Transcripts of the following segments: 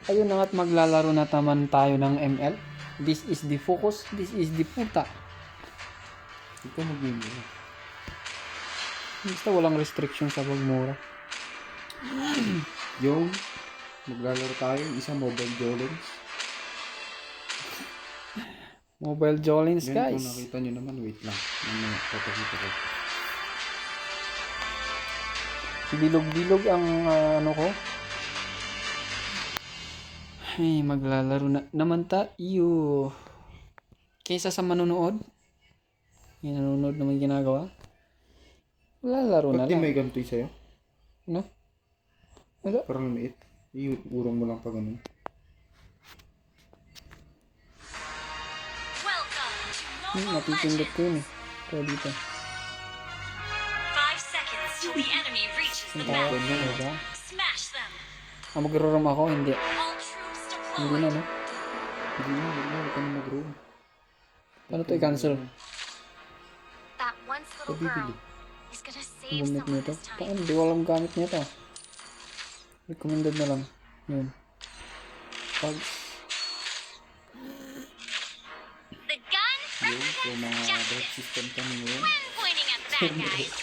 Ayun na nga't maglalaro na naman tayo ng ML. This is the focus, this is the puta. Ikaw mag-mura. Basta walang restriction sa pagmura. Yung maglalaro tayo, isa Mobile Jolens. Mobile Jolens, Yan, guys. kung nakita nyo naman, wait lang. Mamaya, papakita ko. Bilog-bilog ang ano ko. Ay, maglalaro na naman tayo. Kaysa sa manonood. Yung nanonood naman ginagawa. Lalaro na Ba't di lang. may ganito yung sa'yo? No? Wala. Parang lumiit. Urong mo lang pa ganun. Napipindot ko yun eh. Kaya dito. 5 seconds till the enemy reaches the Tawag battlefield. na, diba? Smash them. Magro-roam ako? Hindi. All troops Hindi na, deployed. no? Hindi na, huwag ka na mag-roam. Paano to i-cancel? That once little girl Pabibili. is gonna save Gumit someone nito. this time. Paano? Di ko alam gamit nito. Recommended na lang. Yun. Pag The gun Yung, represents kung mga bot justice. system kami ngayon, When pointing at the bad guys,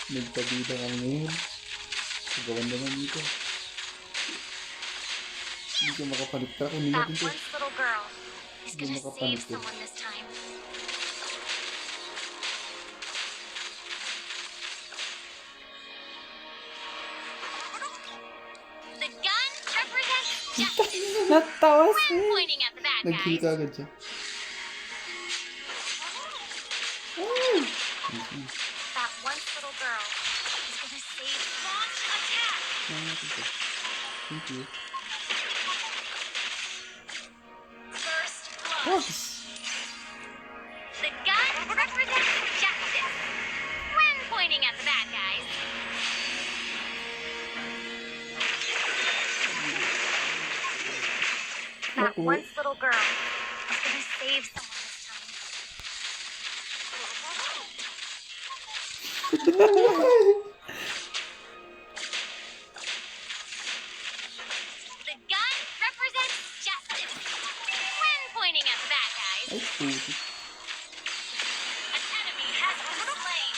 nagpabida kami ngayon. Gawan naman dito. Hindi ka makapaligtra kung hindi that natin to. once little girl is Hindi gonna makapanik save eh. someone this time. The gun represents justice. natawas When eh. pointing at the bad Nag-kill guys, ka agad siya. that once little girl is gonna save. Launch attack. Kaya natin to. Thank you. First blood. Oops. The gun represents justice. When pointing at the bad guys, that Uh-oh. once little girl is gonna save someone this time. The gun represents justice. When pointing at the bad guys, Ay, puti. an enemy has been slain.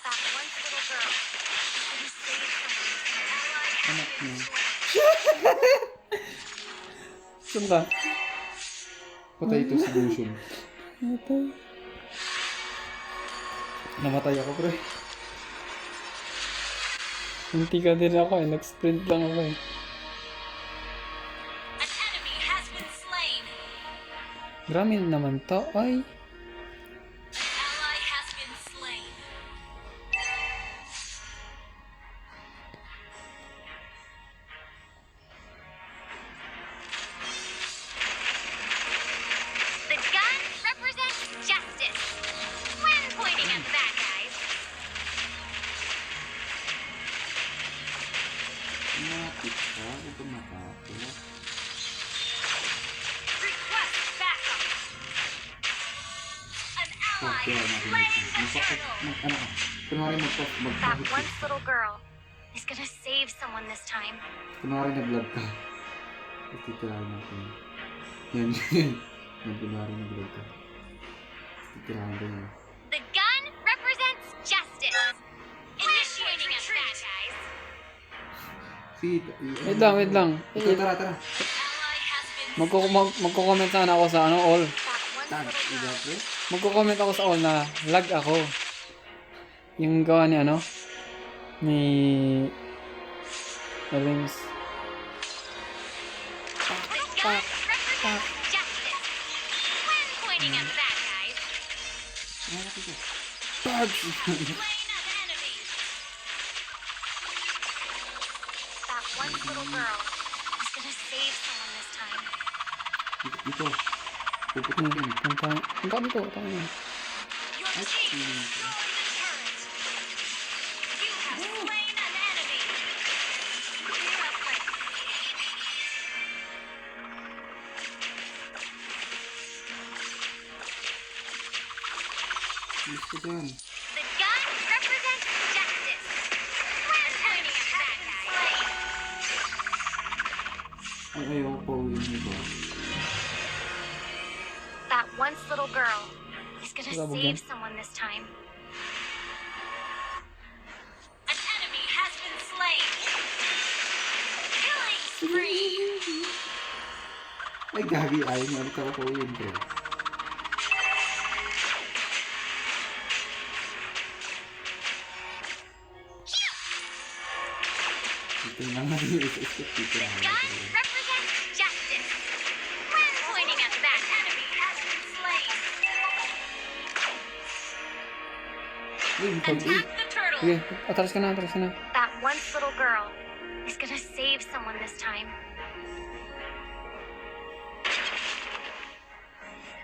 That once little girl is gonna save someone this time. Ally has Anak been niya. slain. Saan ka? Patay ito si Lucian. Natay. Namatay ako, pre. Hindi ka din ako eh. Nag-sprint lang ako eh. An enemy has been slain. Grabe naman to. Ay. An ally has been slain. The gun represents justice. When pointing at the bad guys, Napit ka. Huwag ka matapos. request backup. An ally Okay, has slain the turtle. Kunwari That once little girl is gonna save someone this time. Kunwari nag-vlog ka. Titirahan natin. Yan, yan. Yan, kunwari nag-vlog ka. Titirahan ka yan. The gun represents justice. Initiating a bad guys. Wait lang, wait lang. Ito, tara, tara. Ally has been Magko-comment sana ako sa ano, all. that once Tag, little ida, girl. pre. Magko-comment ako sa all na lag ako. Yung gawa ni ano? Ni Rings. The gun represents justice. When pointing at the bad guys, Ano natin to? slain an enemy. That once little girl is gonna save someone this time. Ito. Puputok yan. Punta dito. Tayo na. Your Ay, team sino destroyed ito? the turret. You have slain an enemy. You have played. Gusto dyan. The gun represents justice. When pointing at bad guys. Ay, ayaw pa uwi nito. That once little girl is gonna Sabog save yan. someone this time. An enemy has been slain. Killing spree. Ay, gagi. Ayaw niya ulit ako pa uwi nito. Ito lang nga yung isa-isa. Dito lang Gun ako. represents justice. When pointing at that enemy has been slain. Uy, pag-uwi. Attack the turtle. Sige, atras ka na, atras ka na. That once little girl is gonna save someone this time.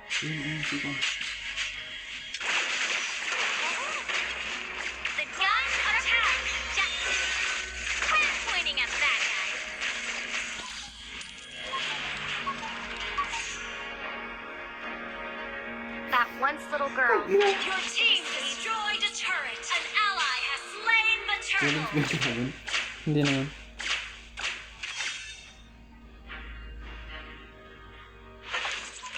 Dito. The gun attack justice. When pointing at that guy. That once little girl. Your team destroyed a turret. An ally has slain the Kailan turtle. sila naman? Hindi naman.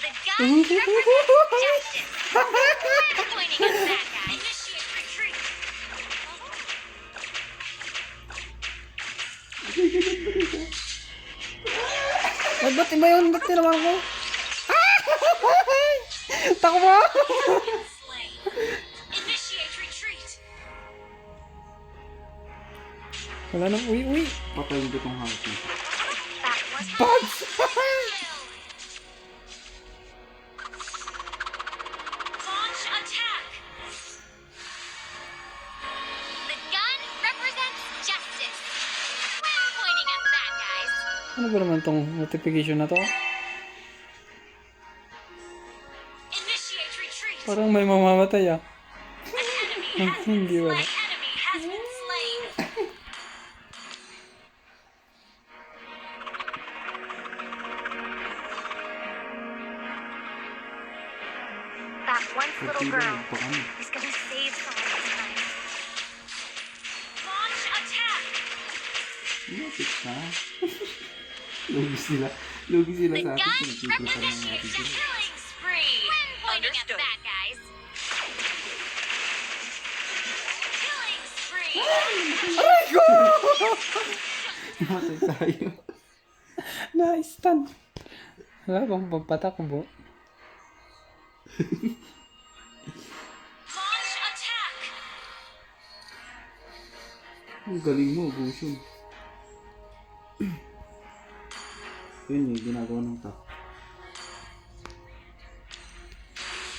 The gun represents justice. When pointing at that guy. Initiate retreat. Ay, ba't iba yun? Ba't tinaman ko? Takbo! Slain. Initiate retreat. Wala nang uwi. Patayin ko tong haki. That was Bugs! Launch attack. The gun represents justice. When pointing at the bad guys. Ano ba naman tong notification na to? Initiate retreat. Parang may mamamatay ah. An enemy has been Hindi wala. slain. Enemy has been slain. That once little Pagkila, girl pa kami. is gonna save someone this time. Launch attack. Lapit na. Lugi sila. Lugi sila The sa atin. gun Pinagkikisan lang represents natin the sila. killing spree. When pointing at the bad guys. Killing spree. Namatay tayo. Na-stun. Wala bang papatakbo? Launch attack. Ang galing mo, Gushun. Yun yung ginagawa ng top.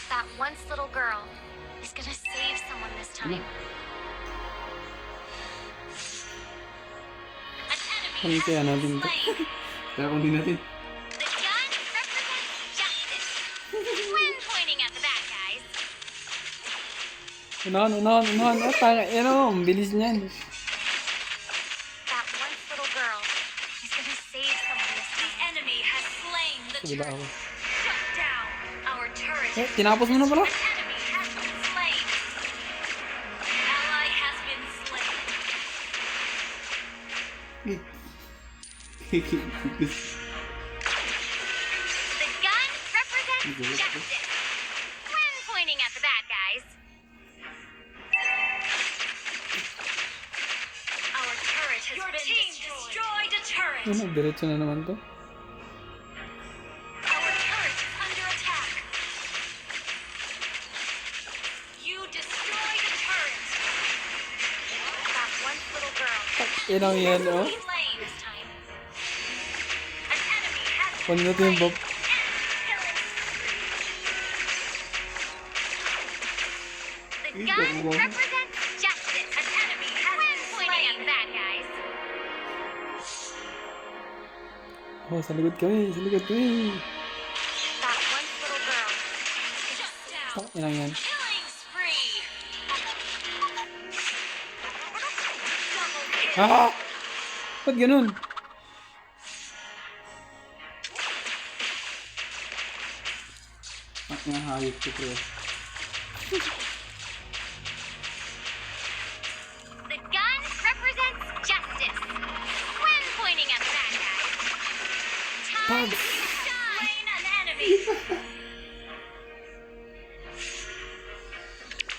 That once little girl is gonna save someone this time. An Ano enemy kaya has natin been to? slain. Kaya kung di natin, The gun represents justice. When pointing at the bad guys. Unahan. At tanga, yan o, ang bilis niyan. That once little girl is gonna save someone this time. The enemy has slain the Kabila turret. ako. Shut down. Our turret Eh, has tinapos mo na pala. An enemy has been slain. An ally has been slain. The gun represents justice. When pointing at the bad guys. Our turret has been destroyed. A turret. Ano, diretso na naman to. Our turret is under attack. You destroyed a turret. That once little girl. Yan ang yan o. Slain this time. An enemy has been Huwag natin yung slain. Bob. The gun represents justice. An enemy has been pointing at the bad guys. Oh, sa likod kami. That once little girl. Shut down. Yan ang yan. Killing spree. Double kill. Ah! Ba't ganun? At nga hayop ko, pre. The gun represents justice. When pointing at the bad guys. Pag! Slain an enemy.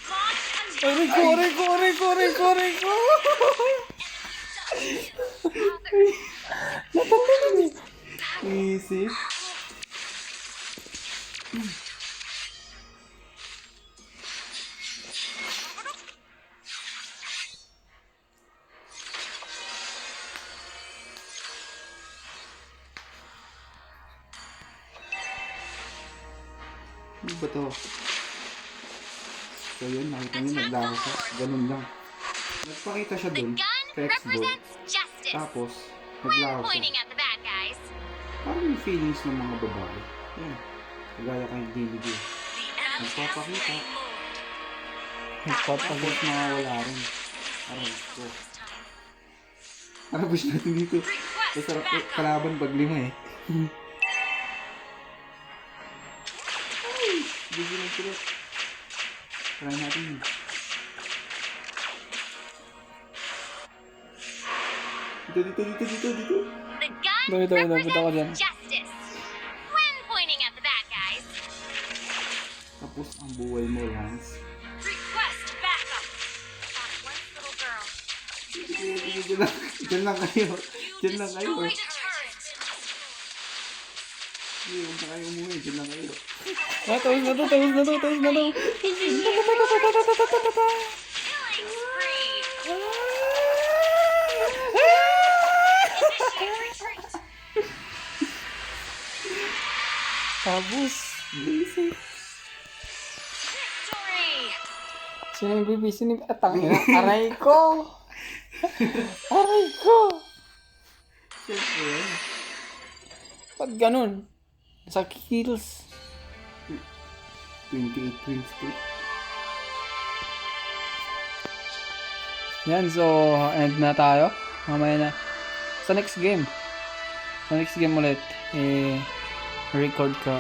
Launch Aray ko, aray ko, aray ko, aray ko, aray ko! Natanggalan eh. Easy. Ano ba to? So yun, nakita niyo naglaro siya. Ganun lang. Nagpakita siya The dun. gun Textbook. represents justice. Tapos, When naglaro siya. pointing at the bad guys, Parang yung feelings ng mga babae. Yan. Kagaya kay DVD. the enemy has Nagpapakita. been moved. Tapos mawawala rin. Aray ko. Arabos natin dito. Request Masarap backup. kalaban pag lima eh. Bigyan lang sila. Try natin yun. Dito. The gun Dito, punta ko dyan. represents justice. When pointing at the bad guys, Tapos ang buhay mo, Lance. request backup. That one little girl. Diyan lang kayo. Diyan lang kayo. Destroyed a turret. Huwag na kayo umuwi. Diyan lang kayo. Tapos na to, tapos na to, tapos na to. Killing spree. Initiate retreat. Tapos, basic. Victory. Sino yung bibi? Sino yung atangin? Aray ko! Aray ko! Siyempre yan. Ba't ganun? Sa kills. 28 wins to. Yan, so end na tayo. Mamaya na. Sa next game. Sa next game ulit, record ka.